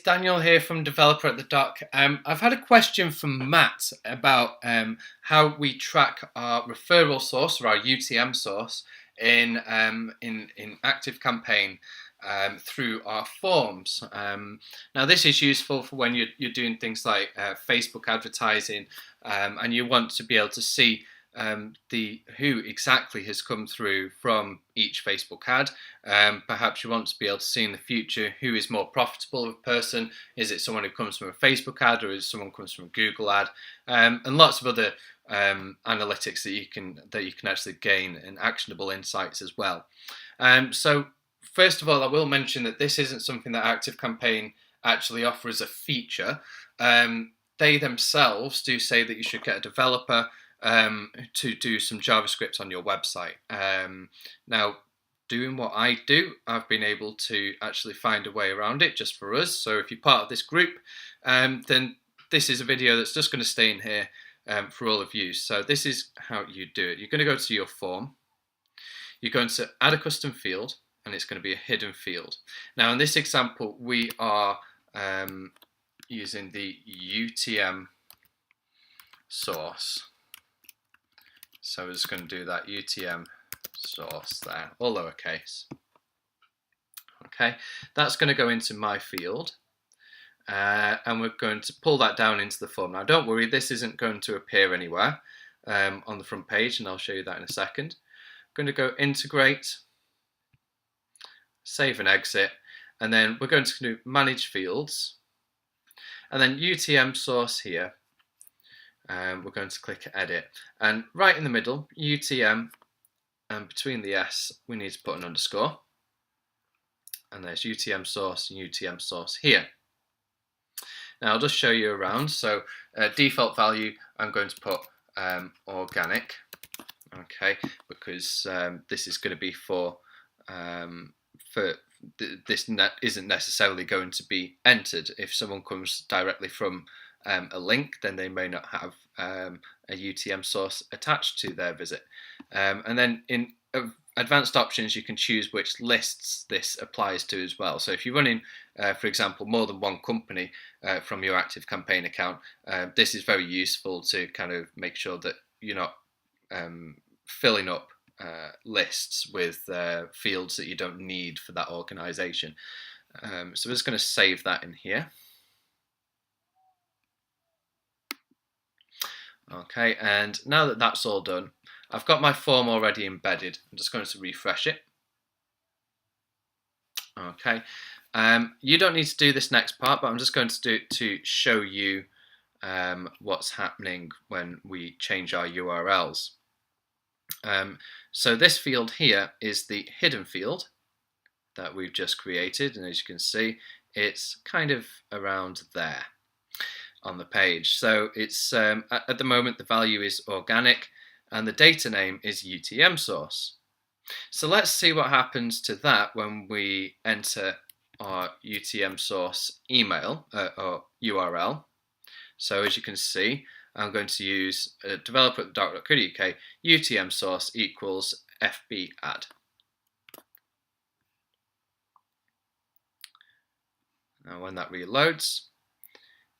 Daniel here from Developer at the Dock. I've had a question from Matt about how we track our referral source or our UTM source in ActiveCampaign through our forms. Now this is useful for when you're doing things like Facebook advertising and you want to be able to see who exactly has come through from each Facebook ad. Perhaps you want to be able to see in the future who is more profitable of a person. Is it someone who comes from a Facebook ad, or is it someone who comes from a Google ad? And lots of other analytics that you can actually gain and actionable insights as well. So first of all, I will mention that this isn't something that ActiveCampaign actually offer as a feature. They themselves do say that you should get a developer to do some JavaScript on your website. Now, doing what I do, I've been able to actually find a way around it just for us. So if you're part of this group, then this is a video that's just going to stay in here for all of you. So this is how you do it. You're going to go to your form. You're going to add a custom field, and it's going to be a hidden field. Now, in this example, we are using the UTM source. So we're just going to do that UTM source there, all lowercase. Okay, that's going to go into my field, and we're going to pull that down into the form. Now don't worry, this isn't going to appear anywhere on the front page, and I'll show you that in a second. I'm going to go integrate, save and exit, and then we're going to do manage fields, and then UTM source here. We're going to click edit, and right in the middle, UTM, and between the S we need to put an underscore, and there's UTM source and UTM source here. Now I'll just show you around. So default value, I'm going to put organic, okay, because this is going to be this isn't necessarily going to be entered. If someone comes directly from a link, then they may not have a UTM source attached to their visit. And then in advanced options, you can choose which lists this applies to as well. So if you're running, for example, more than one company from your ActiveCampaign account, this is very useful to kind of make sure that you're not filling up lists with fields that you don't need for that organization. So we're just going to save that in here. Okay, and now that that's all done, I've got my form already embedded. I'm just going to refresh it. Okay, you don't need to do this next part, but I'm just going to do it to show you what's happening when we change our URLs. So this field here is the hidden field that we've just created, and as you can see, it's kind of around there on the page. So it's at the moment the value is organic and the data name is UTM source. So let's see what happens to that when we enter our UTM source email or URL. So as you can see, I'm going to use developer.co.uk UTM source equals FB ad. Now when that reloads,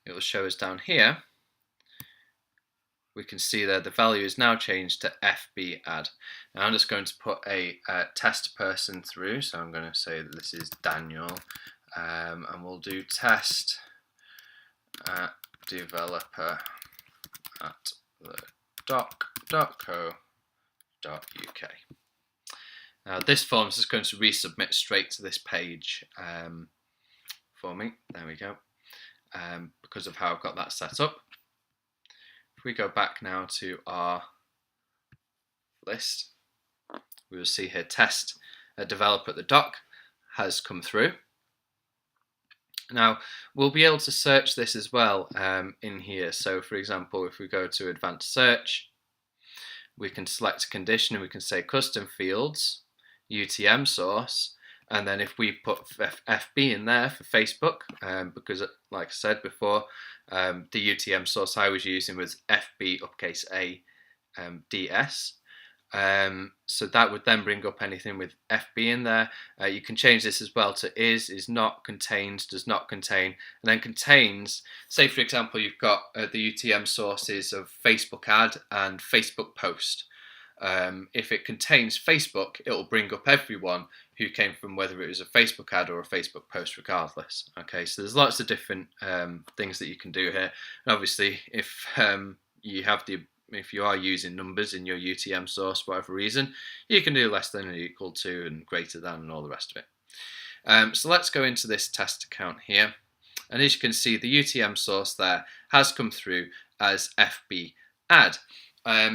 it will show us down here. We can see that the value is now changed to FB ad. Now I'm just going to put a test person through. So I'm going to say that this is Daniel, and we'll do test developer at the doc.co.uk. Now this form is just going to resubmit straight to this page for me. There we go. Because of how I've got that set up. If we go back now to our list, we will see here test developer at the doc has come through. Now we'll be able to search this as well in here. So for example, if we go to advanced search, we can select a condition and we can say custom fields, UTM source, and then if we put FB in there for Facebook, because like I said before, the UTM source I was using was FB uppercase A DS. So that would then bring up anything with FB in there. You can change this as well to is not, contains, does not contain, and then contains. Say for example you've got the UTM sources of Facebook ad and Facebook post. If it contains Facebook, it will bring up everyone who came from whether it was a Facebook ad or a Facebook post regardless. Okay, so there's lots of different things that you can do here. And obviously if if you are using numbers in your UTM source for whatever reason, you can do less than or equal to and greater than and all the rest of it. So let's go into this test account here. And as you can see, the UTM source there has come through as FB ad.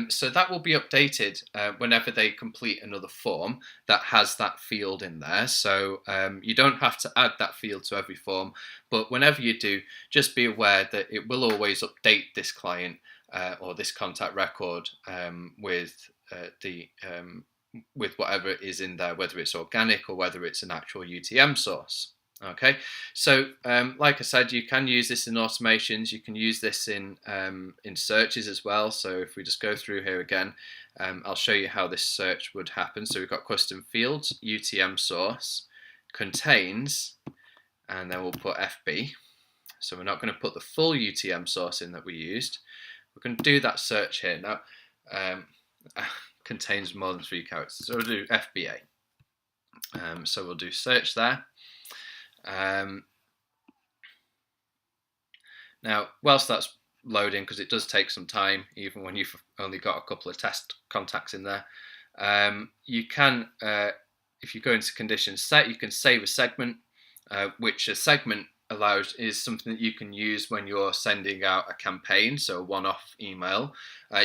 So that will be updated whenever they complete another form that has that field in there. So you don't have to add that field to every form, but whenever you do, just be aware that it will always update this client or this contact record with whatever is in there, whether it's organic or whether it's an actual UTM source. Okay, so like I said, you can use this in automations. You can use this in searches as well. So if we just go through here again, I'll show you how this search would happen. So we've got custom fields, UTM source, contains, and then we'll put FB. So we're not going to put the full UTM source in that we used. We're going to do that search here now. Contains more than 3 characters. So we'll do FBA. So we'll do search there. Now, whilst that's loading, because it does take some time, even when you've only got a couple of test contacts in there, you can, if you go into conditions set, you can save a segment, which a segment is something that you can use when you're sending out a campaign, so a one-off email.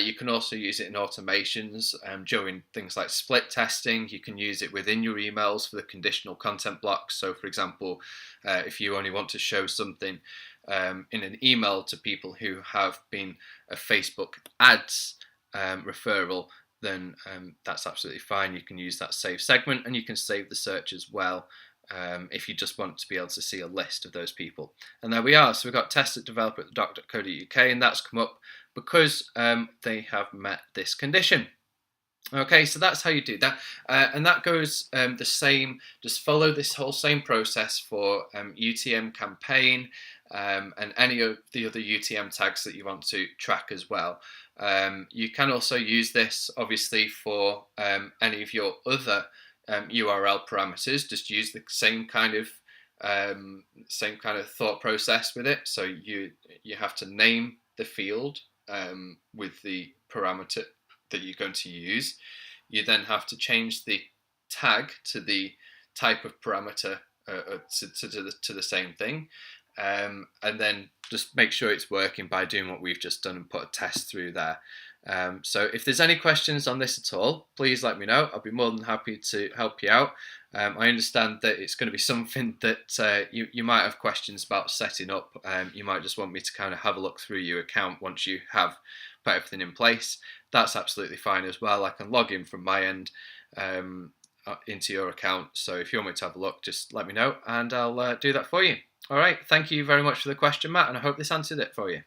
You can also use it in automations during things like split testing. You can use it within your emails for the conditional content blocks. So for example, if you only want to show something in an email to people who have been a Facebook ads referral, then that's absolutely fine. You can use that save segment, and you can save the search as well. If you just want to be able to see a list of those people. And there we are. So we've got test@developer.doc.co.uk, and that's come up because they have met this condition. Okay, so that's how you do that. And that goes the same, just follow this whole same process for UTM campaign and any of the other UTM tags that you want to track as well. You can also use this obviously for any of your other URL parameters. Just use the same kind of thought process with it. So you have to name the field with the parameter that you're going to use. You then have to change the tag to the type of parameter to the same thing, and then just make sure it's working by doing what we've just done and put a test through there. So if there's any questions on this at all, please let me know. I'll be more than happy to help you out. I understand that it's going to be something that you might have questions about setting up. You might just want me to kind of have a look through your account once you have put everything in place. That's absolutely fine as well. I can log in from my end into your account. So if you want me to have a look, just let me know and I'll do that for you. All right, thank you very much for the question, Matt, and I hope this answered it for you.